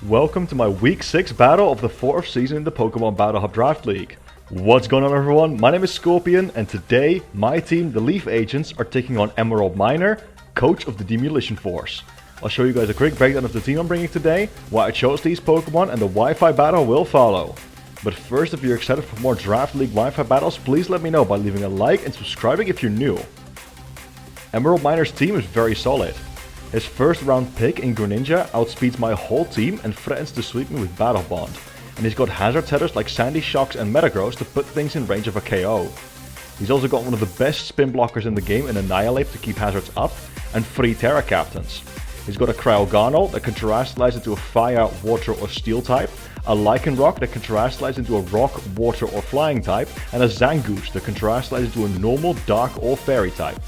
Welcome to my Week 6 battle of the 4th season in the Pokemon Battle Hub Draft League. What's going on, everyone? My name is Scorpion, and today my team, the L.E.A.F Agents, are taking on Emerald Miner, coach of the Demewlition Force. I'll show you guys a quick breakdown of the team I'm bringing today, why I chose these Pokemon, and the Wi-Fi battle will follow. But first, if you're excited for more Draft League Wi-Fi battles, please let me know by leaving a like and subscribing if you're new. Emerald Miner's team is very solid. His first round pick in Greninja outspeeds my whole team and threatens to sweep me with Battle Bond. And he's got hazard setters like Sandy Shocks and Metagross to put things in range of a KO. He's also got one of the best spin blockers in the game in L.E.A.F to keep hazards up, and 3 Terra Captains. He's got a Cryogonal that can Terastallize into a Fire, Water or Steel type, a Lycanroc that can Terastallize into a Rock, Water or Flying type, and a Zangoose that can Terastallize into a normal, Dark or Fairy type.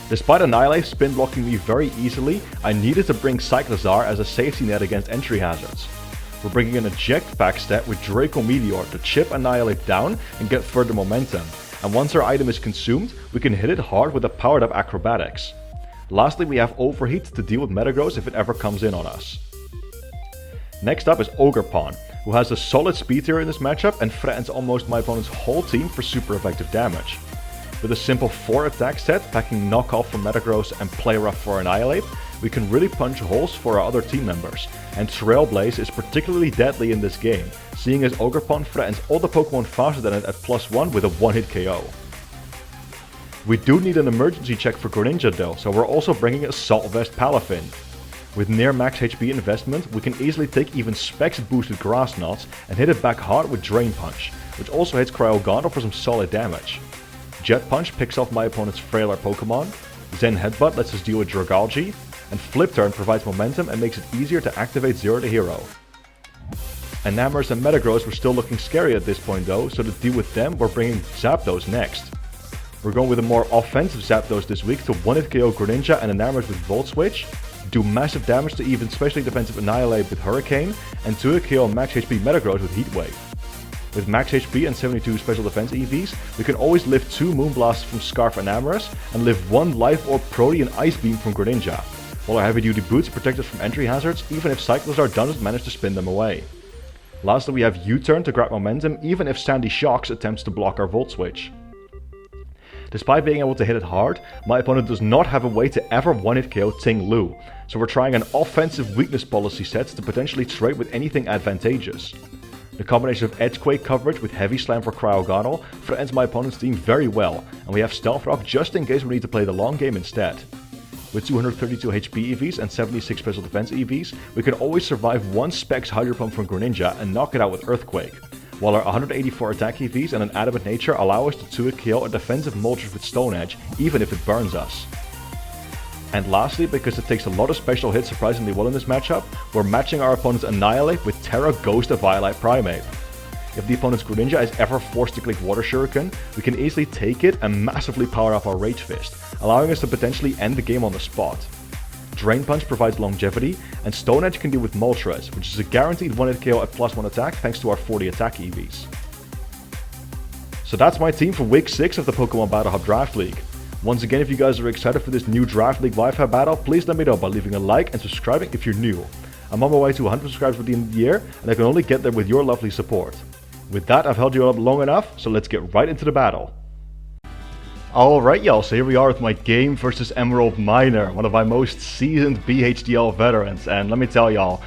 Despite L.E.A.F spin blocking me very easily, I needed to bring Cyclizar as a safety net against entry hazards. We're bringing an eject back step with Draco Meteor to chip L.E.A.F down and get further momentum, and once our item is consumed, we can hit it hard with a powered up Acrobatics. Lastly, we have Overheat to deal with Metagross if it ever comes in on us. Next up is Ogerpon, who has a solid speed tier in this matchup and threatens almost my opponent's whole team for super effective damage. With a simple 4 attack set, packing Knockoff for Metagross and Play Rough for L.E.A.F, we can really punch holes for our other team members, and Trailblaze is particularly deadly in this game, seeing as Ogerpon threatens all the Pokemon faster than it at +1 with a one-hit KO. We do need an emergency check for Greninja though, so we're also bringing Assault Vest Palafin. With near max HP investment, we can easily take even Specs boosted Grass Knots and hit it back hard with Drain Punch, which also hits Cryogonal for some solid damage. Jet Punch picks off my opponent's frailer Pokemon, Zen Headbutt lets us deal with Dragalge, and Flip Turn provides momentum and makes it easier to activate Zero to Hero. Enamorus and Metagross were still looking scary at this point though, so to deal with them we're bringing Zapdos next. We're going with a more offensive Zapdos this week to one-hit KO Greninja and Enamorus with Volt Switch, do massive damage to even specially defensive Annihilate with Hurricane, and 2-hit KO max HP Metagross with Heat Wave. With max HP and 72 special defense EVs, we can always lift 2 Moonblasts from Scarf Enamorus and lift 1 Life Orb Protean Ice Beam from Greninja, while our heavy duty boots protect us from entry hazards even if Cyclizar doesn't manage to spin them away. Lastly, we have U-Turn to grab momentum even if Sandy Shocks attempts to block our Volt Switch. Despite being able to hit it hard, my opponent does not have a way to ever one-hit KO TING-LU, so we're trying an offensive weakness policy set to potentially trade with anything advantageous. The combination of Edgequake coverage with Heavy Slam for Cryogonal threatens my opponent's team very well, and we have Stealth Rock just in case we need to play the long game instead. With 232 HP EVs and 76 special defense EVs, we can always survive 1 Specs Hydro Pump from Greninja and knock it out with Earthquake, while our 184 attack EVs and an Adamant Nature allow us to 2-hit KO a defensive Moltres with Stone Edge, even if it burns us. And lastly, because it takes a lot of special hits surprisingly well in this matchup, we're matching our opponent's Annihilate with Terra Ghost of Violet Primate. If the opponent's Greninja is ever forced to click Water Shuriken, we can easily take it and massively power up our Rage Fist, allowing us to potentially end the game on the spot. Drain Punch provides longevity, and Stone Edge can deal with Moltres, which is a guaranteed one-hit KO at +1 attack thanks to our 40 attack EVs. So that's my team for Week 6 of the Pokemon Battle Hub Draft League. Once again, if you guys are excited for this new Draft League Wi-Fi battle, please let me know by leaving a like and subscribing if you're new. I'm on my way to 100 subscribers by the end of the year, and I can only get there with your lovely support. With that, I've held you up long enough, so let's get right into the battle. Alright y'all, so here we are with my game versus Emerald Miner, one of my most seasoned BHDL veterans, and let me tell y'all,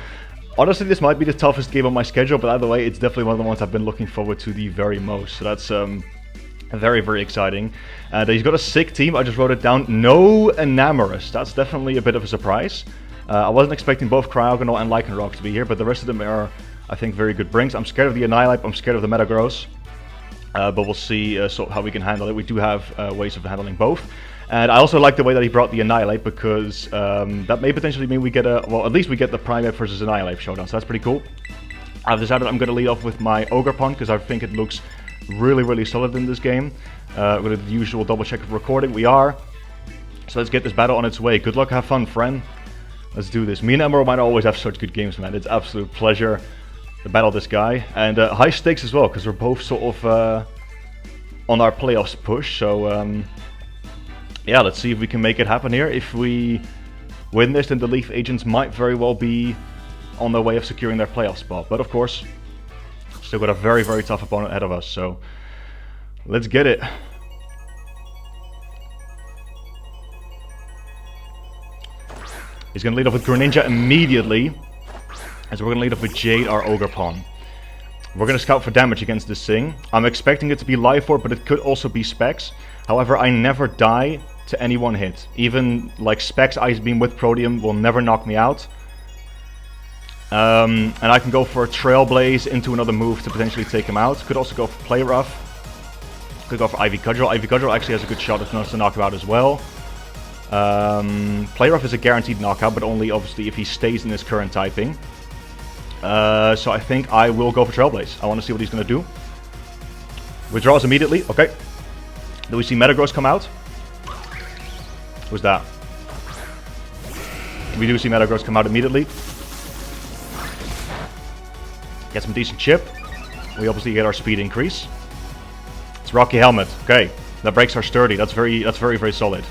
honestly this might be the toughest game on my schedule, but either way, it's definitely one of the ones I've been looking forward to the very most, so that's very, very exciting. He's got a sick team, I just wrote it down, no Enamorus, that's definitely a bit of a surprise. I wasn't expecting both Cryogonal and Lycanroc to be here, but the rest of them are, I think, very good brings. I'm scared of the Annihilate, I'm scared of the Metagross. But we'll see how we can handle it. We do have ways of handling both. And I also like the way that he brought the Annihilate because that may potentially mean we get well, at least we get the Primate versus Annihilate showdown, so that's pretty cool. I've decided I'm going to lead off with my Ogerpon because I think it looks really, really solid in this game. With the usual double check of recording, we are. So let's get this battle on its way. Good luck, have fun, friend. Let's do this. Me and Emerald Miner always have such good games, man. It's absolute pleasure to battle this guy. And high stakes as well, because we're both sort of on our playoffs push. So yeah, let's see if we can make it happen here. If we win this, then the L.E.A.F Agents might very well be on their way of securing their playoff spot. But of course, still got a very, very tough opponent ahead of us, so let's get it. He's going to lead off with Greninja immediately, as we're going to lead off with Jade, our Ogerpon. We're going to scout for damage against this thing. I'm expecting it to be Life Orb, but it could also be Specs. However, I never die to any one hit. Even like Specs Ice Beam with Proteum will never knock me out. And I can go for a Trailblaze into another move to potentially take him out. Could also go for Play Rough. Could go for Ivy Cudgel. Ivy Cudgel actually has a good shot to knock him out as well. Play Rough is a guaranteed knockout, but only obviously if he stays in his current typing. So I think I will go for Trailblaze. I want to see what he's going to do. Withdraws immediately. Okay. Do we see Metagross come out? Who's that? We do see Metagross come out immediately. Get some decent chip. We obviously get our speed increase. It's Rocky Helmet. Okay. That breaks our sturdy. That's very, very solid.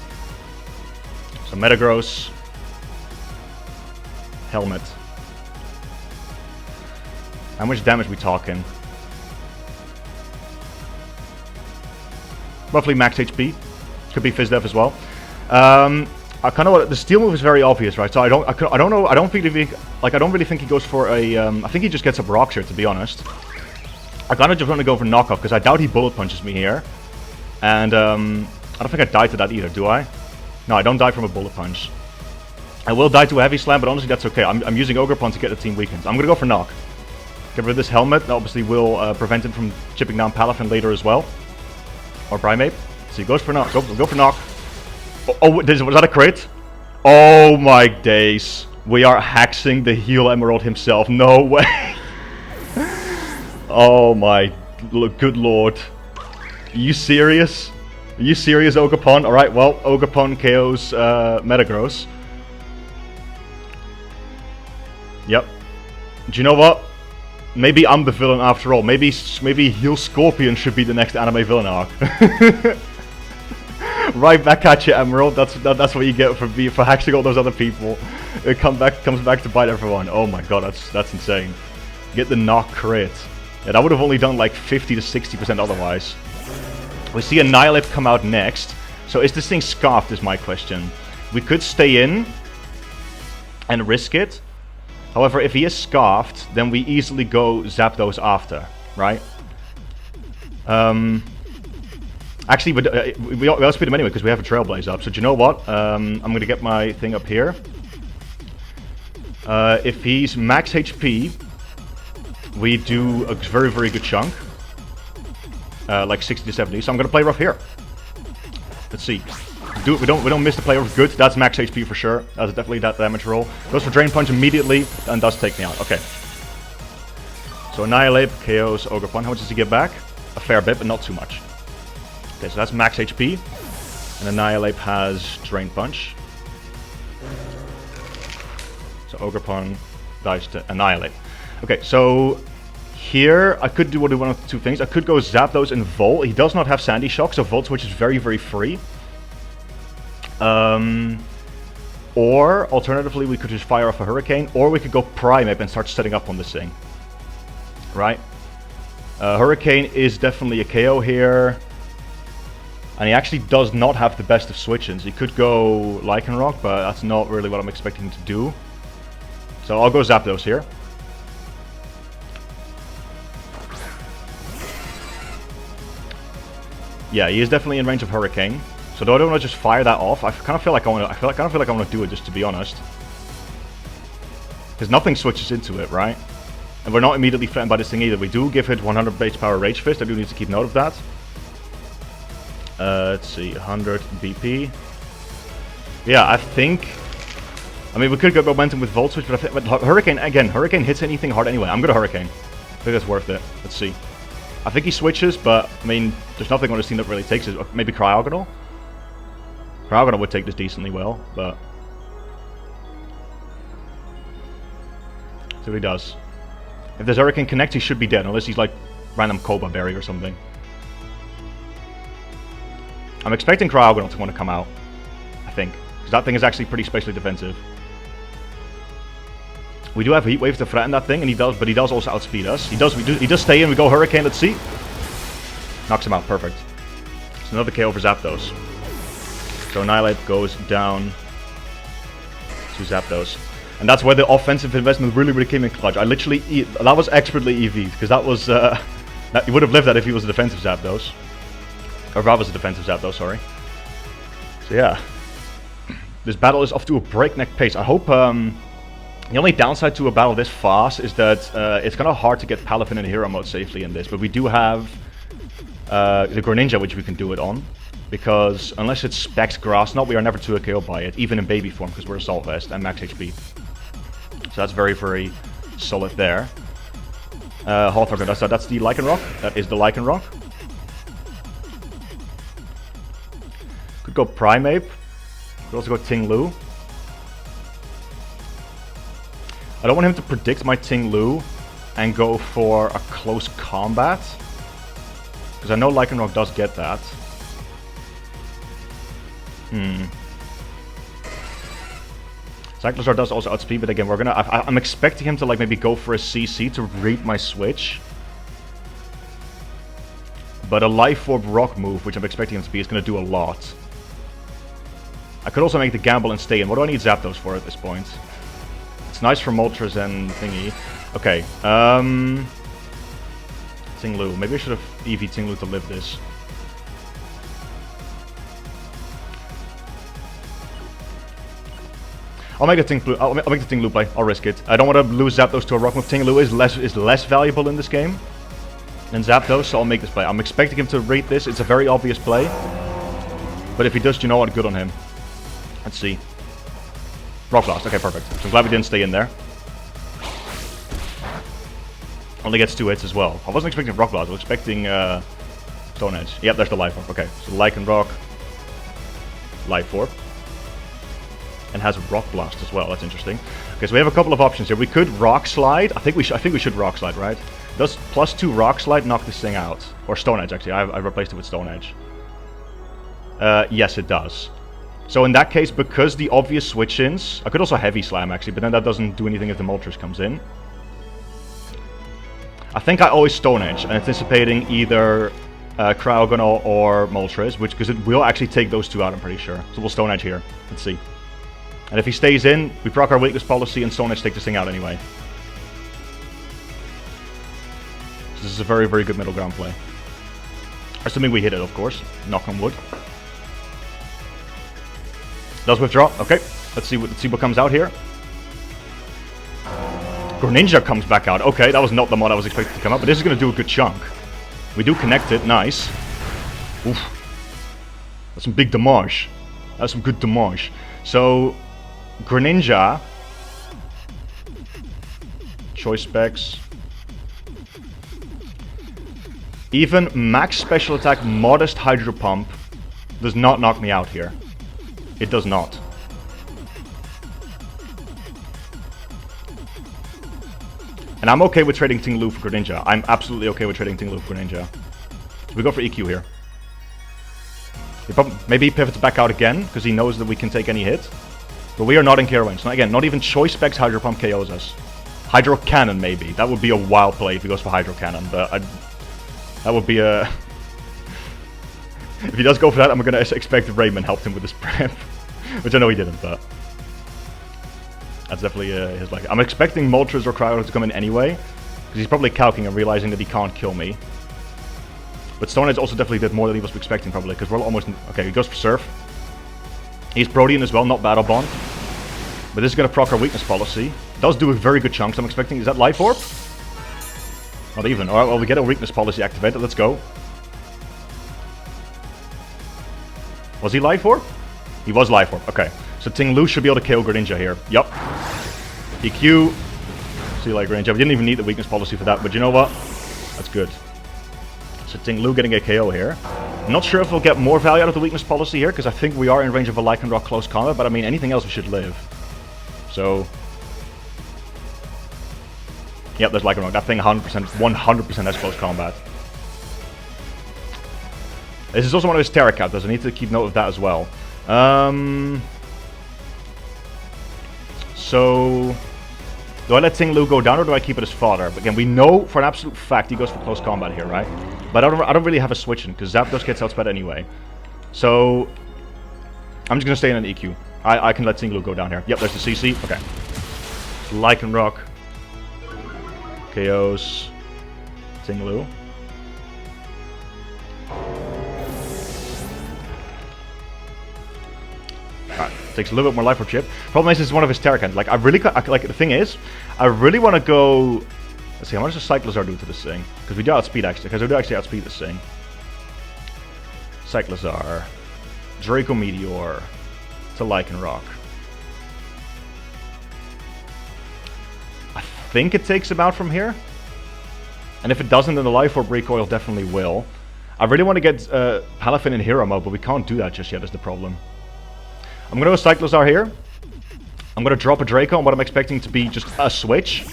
So Metagross. Helmet. How much damage we talking? Roughly max HP. Could be Fizz Def as well. I kind of the steel move is very obvious, right? So I don't know. I don't really think he goes for a. I think he just gets up Rock Shirt, to be honest. I kind of just want to go for knockoff because I doubt he bullet punches me here, and I don't think I die to that either, do I? No, I don't die from a bullet punch. I will die to a heavy slam, but honestly that's okay. I'm using Ogerpon to get the team weakened. I'm gonna go for knock. Get rid of this helmet. That obviously will prevent him from chipping down Palafin later as well, or Primeape. So he goes for knock. Go for knock. Oh, was that a crit? Oh my days. We are hexing the Heal Emerald himself. No way. Oh my good lord. Are you serious? Are you serious, Ogerpon? Alright, well, Ogerpon KOs Metagross. Yep. Do you know what? Maybe I'm the villain after all. Maybe Heal Scorpion should be the next anime villain arc. Right back at you, Emerald. That's what you get for hexing all those other people. It comes back to bite everyone. Oh my god, that's insane. Get the knock crit. Yeah, that would have only done like 50 to 60% otherwise. We see Annihilate come out next. So is this thing scarfed is my question. We could stay in and risk it. However, if he is scarfed, then we easily go Zapdos after, right? Actually, but we outspeed him anyway because we have a Trailblaze up. So do you know what? I'm going to get my thing up here. If he's max HP, we do a very, very good chunk. Like 60 to 70. So I'm going to play rough here. Let's see. We don't miss the play rough. Good. That's max HP for sure. That's definitely that damage roll. Goes for Drain Punch immediately and does take me out. Okay. So Annihilate, KOs, Ogerpon. How much does he get back? A fair bit, but not too much. Okay, so that's max HP. And Annihilate has Drain Punch. So Ogerpon dies to Annihilate. Okay, so here I could do one of two things. I could go Zapdos and Volt. He does not have Sandy Shock, so Volt Switch is very, very free. Or alternatively, we could just fire off a Hurricane, or we could go Primeape and start setting up on this thing. Right? Hurricane is definitely a KO here. And he actually does not have the best of switch-ins. He could go Lycanroc, but that's not really what I'm expecting him to do. So I'll go Zapdos here. Yeah, he is definitely in range of Hurricane. So do I don't want to just fire that off? I kind of feel like I want to do it, just to be honest. Because nothing switches into it, right? And we're not immediately threatened by this thing either. We do give it 100 base power Rage Fist. I do need to keep note of that. Let's see, 100 BP. Yeah, I think... I mean, we could get momentum with Volt Switch, but I think Hurricane, again, Hurricane hits anything hard anyway. I'm going to Hurricane. I think that's worth it. Let's see. I think he switches, but, I mean, there's nothing on his team that really takes it. Maybe Cryogonal? Cryogonal would take this decently well, but... see what he does. If there's Hurricane Connect, he should be dead, unless he's like random Cobra Berry or something. I'm expecting Cryogonal to want to come out, I think. Because that thing is actually pretty spatially defensive. We do have Heat Wave to threaten that thing, and he does also outspeed us. He does stay in. We go Hurricane. Let's see. Knocks him out. Perfect. It's another KO for Zapdos. So Annihilate goes down to Zapdos. And that's where the offensive investment really came in clutch. I literally... that was expertly EV'd, because that was... he would have lived that if he was a defensive Zapdos. Or if I was a defensive Zapdos, sorry. So yeah. This battle is off to a breakneck pace. I hope... the only downside to a battle this fast is that it's kind of hard to get Palafin in hero mode safely in this. But we do have the Greninja, which we can do it on. Because unless it specs Grass Knot, we are never 2 KO by it. Even in baby form, because we're Assault Vest and max HP. So that's very, very solid there. Hawthorne, that's the Lycanroc. That is the Lycanroc. Could go Primeape. Could also go TING-LU. I don't want him to predict my TING-LU and go for a close combat. Because I know Lycanroc does get that. Cyclosaur does also outspeed, but again, I'm expecting him to like maybe go for a CC to read my switch. But a Life Orb Rock move, which I'm expecting him to be, is going to do a lot. I could also make the gamble and stay in. What do I need Zapdos for at this point? It's nice for Moltres and thingy. Okay, TING-LU. Maybe I should have EV TING-LU to live this. I'll make the TING-LU play. I'll risk it. I don't want to lose Zapdos to a rock move. TING-LU is less valuable in this game than Zapdos, so I'll make this play. I'm expecting him to read this. It's a very obvious play. But if he does, you know what? Good on him. Let's see. Rock Blast. Okay, perfect. So I'm glad we didn't stay in there. Only gets 2 hits as well. I wasn't expecting Rock Blast. I was expecting Stone Edge. Yep, there's the Life Orb. Okay, so Lycanroc, Life Orb. And has Rock Blast as well. That's interesting. Okay, so we have a couple of options here. We could Rock Slide. I think we should Rock Slide, right? Does +2 Rock Slide knock this thing out? Or Stone Edge, actually. I've replaced it with Stone Edge. Yes, it does. So in that case, because the obvious switch-ins... I could also Heavy Slam, actually, but then that doesn't do anything if the Moltres comes in. I think I always Stone Edge, anticipating either Cryogonal or Moltres, because it will actually take those 2 out, I'm pretty sure. So we'll Stone Edge here. Let's see. And if he stays in, we proc our weakness policy and Stone Edge take this thing out anyway. So this is a very, very good middle ground play. Assuming we hit it, of course. Knock on wood. Does withdraw. Okay. Let's see what comes out here. Greninja comes back out. Okay, that was not the mod I was expecting to come out, but this is going to do a good chunk. We do connect it. Nice. Oof. That's some big damage. That's some good damage. So... Greninja, choice specs, even max special attack, modest Hydro Pump does not knock me out here. It does not. And I'm okay with trading TING-LU for Greninja. I'm absolutely okay with trading TING-LU for Greninja. So we go for EQ here. Maybe he pivots back out again, because he knows that we can take any hit. But we are not in KO range. Now, again, not even choice specs Hydro Pump KOs us. Hydro Cannon, maybe. That would be a wild play if he goes for Hydro Cannon. But that would be a... If he does go for that, I'm going to expect Rayman helped him with his prep. Which I know he didn't, but... That's definitely his like. I'm expecting Moltres or Cryo to come in anyway. Because he's probably calcing and realizing that he can't kill me. But Stone Edge also definitely did more than he was expecting, probably. Because we're almost... Okay, he goes for Surf. He's Protean as well, not Battle Bond. But this is going to proc our weakness policy. Does do a very good chunk, so I'm expecting... Is that Life Orb? Not even. Alright, well, we get a weakness policy activated. Let's go. Was he Life Orb? He was Life Orb. Okay. So TING-LU should be able to KO Greninja here. Yup. EQ. See you later, Greninja. We didn't even need the weakness policy for that, but you know what? That's good. So TING-LU getting a KO here. I'm not sure if we'll get more value out of the weakness policy here, because I think we are in range of a Lycanroc close combat, but I mean, anything else we should live. So... Yep, there's Lycanroc. That thing 100% has close combat. This is also one of his Terra counters. I need to keep note of that as well. So... Do I let TING-LU go down or do I keep it as fodder? But again, we know for an absolute fact he goes for close combat here, right? But I don't really have a switch in, because Zapdos gets outsped anyway. So, I'm just going to stay in an EQ. I can let TING-LU go down here. Yep, there's the CC. Okay. Lycanroc. KOs. TING-LU. Alright, takes a little bit more life for Chip. Problem is, this is one of his Terracans. Like, the thing is, I really want to go... Let's see, how much does Cyclizar do to this thing? Because we do outspeed, actually. Because we do actually outspeed this thing. Cyclizar. Draco Meteor. To Lycanroc. I think it takes him out from here. And if it doesn't, then the Life Orb Recoil definitely will. I really want to get Palafin in Hero Mode, but we can't do that just yet, is the problem. I'm going to go Cyclizar here. I'm going to drop a Draco on what I'm expecting to be just a switch.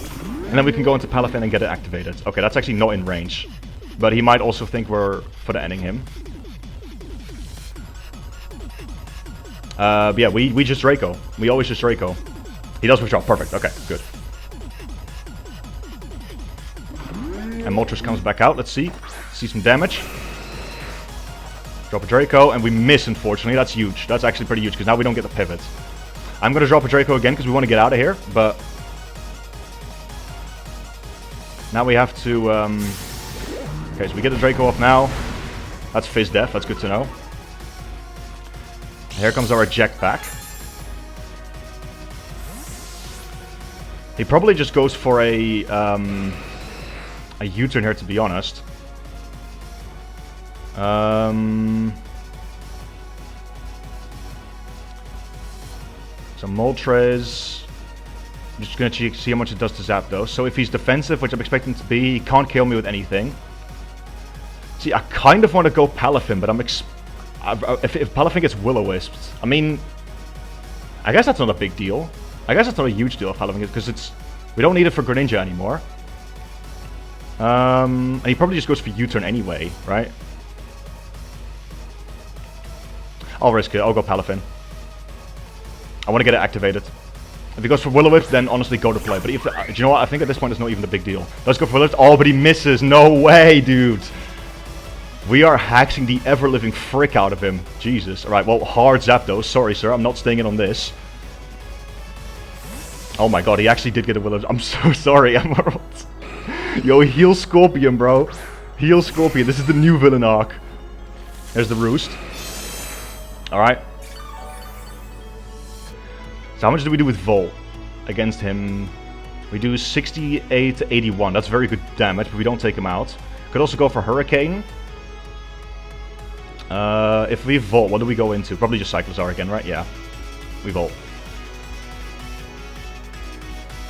And then we can go into Palafin and get it activated. Okay, that's actually not in range. But he might also think we're for-the-ending him. Yeah, we just Draco. We always just Draco. He does withdraw. Perfect. Okay, good. And Moltres comes back out. Let's see. See some damage. Drop a Draco, and we miss, unfortunately. That's huge. That's actually pretty huge, because now we don't get the pivot. I'm going to drop a Draco again, because we want to get out of here, but... Now we have to... Okay, so we get the Draco off now. That's Fizz Death. That's good to know. Here comes our eject back. He probably just goes for a U-turn here, to be honest. So Moltres. I'm just going to see how much it does to Zapdos. So if he's defensive, which I'm expecting to be, he can't kill me with anything. See, I kind of want to go Palafin, but if Palafin gets Will-O-Wisped, I mean, I guess that's not a big deal. I guess that's not a huge deal if Palafin gets, because we don't need it for Greninja anymore. And he probably just goes for U-turn anyway, right? I'll risk it. I'll go Palafin. I want to get it activated. If he goes for Will-O-Wisp, then honestly go to play. But if do you know what? I think at this point it's not even a big deal. Let's go for Will-O-Wisp. Oh, but he misses. No way, dude. We are hacking the ever-living frick out of him. Jesus. Alright, well, hard Zapdos. Sorry, sir. I'm not staying in on this. Oh my god, he actually did get a Will-O-Wisp. I'm so sorry, Emerald. Yo, heal Scorpion, bro. Heal Scorpion. This is the new villain arc. There's the Roost. Alright. So how much do we do with Volt against him? We do 68 to 81. That's very good damage, but we don't take him out. Could also go for Hurricane. If we Volt, what do we go into? Probably just Cyclizar again, right? Yeah. We Volt.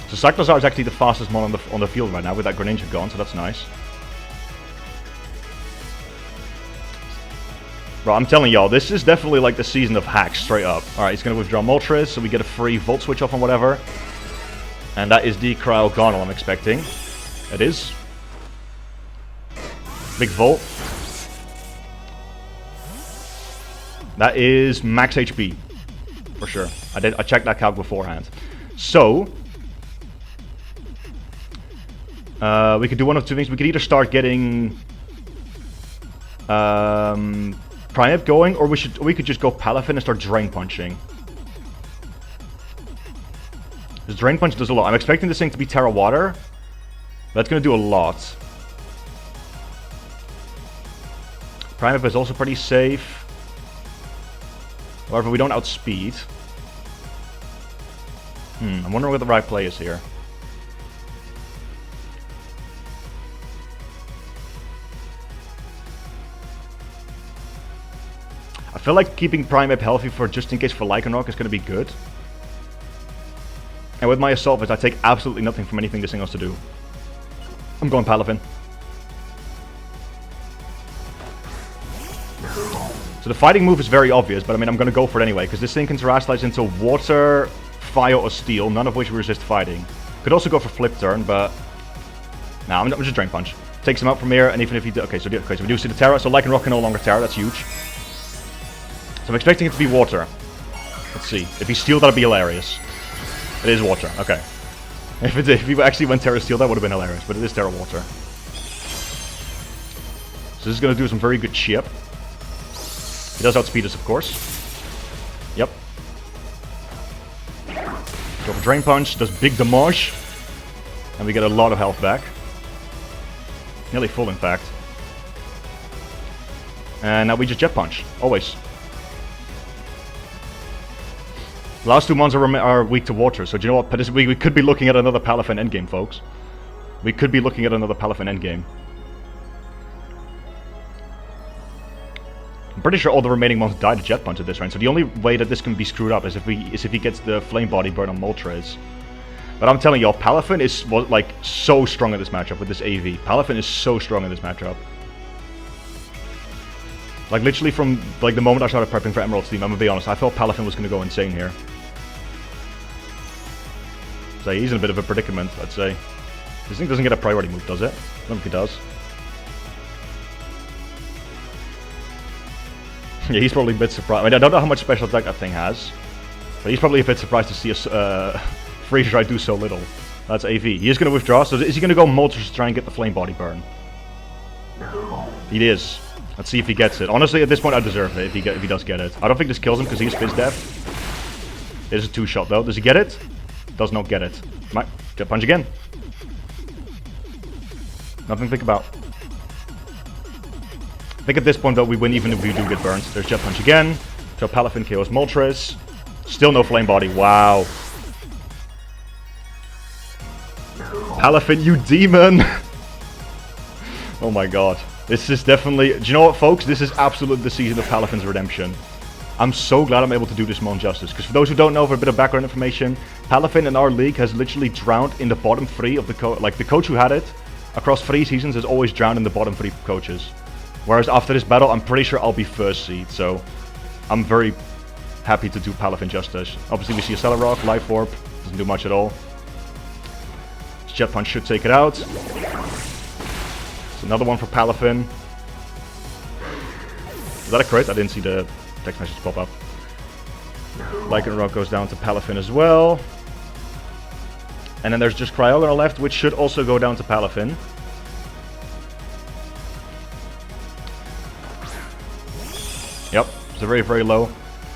So Cyclizar is actually the fastest mon on the field right now with that Greninja gone, so that's nice. Bro, I'm telling y'all, this is definitely like the season of hacks, straight up. Alright, he's going to withdraw Moltres, so we get a free Volt switch off on whatever. And that is the Cryogonal I'm expecting. It is. Big Volt. That is max HP. For sure. I checked that calc beforehand. So... we could do one of two things. We could either start getting... Primeape going, or we could just go Palafin and start Drain Punching. This Drain Punch does a lot. I'm expecting this thing to be Terra Water. That's going to do a lot. Primeape is also pretty safe. However, we don't outspeed. I'm wondering what the right play is here. I feel like keeping Primeape healthy for just in case for Lycanroc is going to be good. And with my Assault Vest, I take absolutely nothing from anything this thing has to do. I'm going Palafin. So the fighting move is very obvious, but I mean I'm going to go for it anyway, because this thing can Terastallize into Water, Fire, or Steel, none of which we resist fighting. Could also go for Flip Turn, but... Nah, I'm just Drain Punch. Takes him out from here, and even if he... Okay, so we do see the Terra, so Lycanroc can no longer Terra, that's huge. So I'm expecting it to be Water. Let's see. If he's Steel, that'd be hilarious. It is Water, okay. If he actually went Terra Steel, that would have been hilarious, but it is Terra Water. So this is going to do some very good chip. He does outspeed us, of course. Yep. Go for Drain Punch, does big damage. And we get a lot of health back. Nearly full, in fact. And now we just Jet Punch. Always. The last 2 months are weak to water, so do you know what? We could be looking at another Palafin endgame, folks. We could be looking at another Palafin endgame. I'm pretty sure all the remaining ones die to Jet Punch at this range, so the only way that this can be screwed up is if he gets the Flame Body burn on Moltres. But I'm telling y'all, Palafin is like so strong in this matchup with this AV. Palafin is so strong in this matchup. Like literally from like the moment I started prepping for Emerald's team, I'm gonna be honest, I thought Palafin was gonna go insane here. So he's in a bit of a predicament, I'd say. This thing doesn't get a priority move, does it? I don't think it does. Yeah, he's probably a bit surprised. I mean, I don't know how much special attack that thing has, but he's probably a bit surprised to see us Freezer do so little. That's AV. He is going to withdraw, so is he going to go Moltres to try and get the Flame Body burn? He is. Let's see if he gets it. Honestly, at this point, I deserve it if he does get it. I don't think this kills him because he's Fizz Def. It is a 2-shot though. Does he get it? Does not get it. Might Jet Punch again. Nothing to think about. I think at this point though we win even if we do get burned. There's Jet Punch again. So Palafin KOs Moltres. Still no Flame Body. Wow. Palafin, you demon! Oh my god. This is definitely... Do you know what, folks? This is absolutely the season of Palafin's redemption. I'm so glad I'm able to do this Mon justice. Because for those who don't know, for a bit of background information, Palafin in our league has literally drowned in the bottom 3 of the coach. Like, the coach who had it across 3 seasons has always drowned in the bottom 3 coaches. Whereas after this battle, I'm pretty sure I'll be first seed. So, I'm very happy to do Palafin justice. Obviously, we see a Stellar Rock, Life Orb. Doesn't do much at all. Jet Punch should take it out. It's another one for Palafin. Is that a crit? I didn't see the text message pop up. Lycan Rock goes down to Palafin as well. And then there's just Cryolla on the left, which should also go down to Palafin. Yep, it's a very, very low.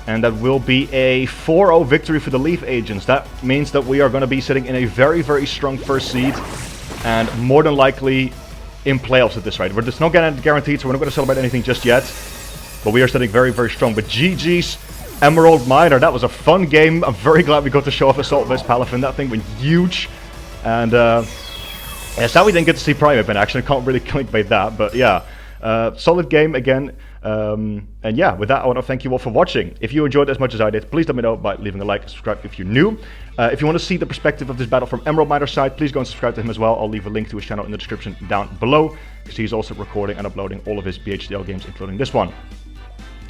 And that will be a 4-0 victory for the L.E.A.F agents. That means that we are going to be sitting in a very, very strong first seed. And more than likely in playoffs at this rate. But it's not guaranteed, so we're not going to celebrate anything just yet. But we are sitting very, very strong. But GG's Emerald Miner, that was a fun game. I'm very glad we got to show off Assault Vest Palafin. That thing went huge. And yeah, sad we didn't get to see Primate in action. I can't really clickbait that. But yeah, solid game again. And yeah, with that, I want to thank you all for watching. If you enjoyed as much as I did, please let me know by leaving a like and subscribe if you're new. If you want to see the perspective of this battle from Emerald Miner's side, please go and subscribe to him as well. I'll leave a link to his channel in the description down below, because he's also recording and uploading all of his BHDL games, including this one.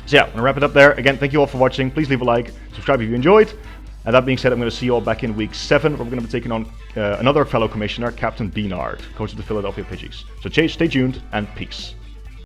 So yeah, I'm going to wrap it up there. Again, thank you all for watching. Please leave a like, subscribe if you enjoyed. And that being said, I'm going to see you all back in week 7, where we're going to be taking on another fellow commissioner, Captain Beanard, coach of the Philadelphia Pidgeys. So stay tuned, and peace.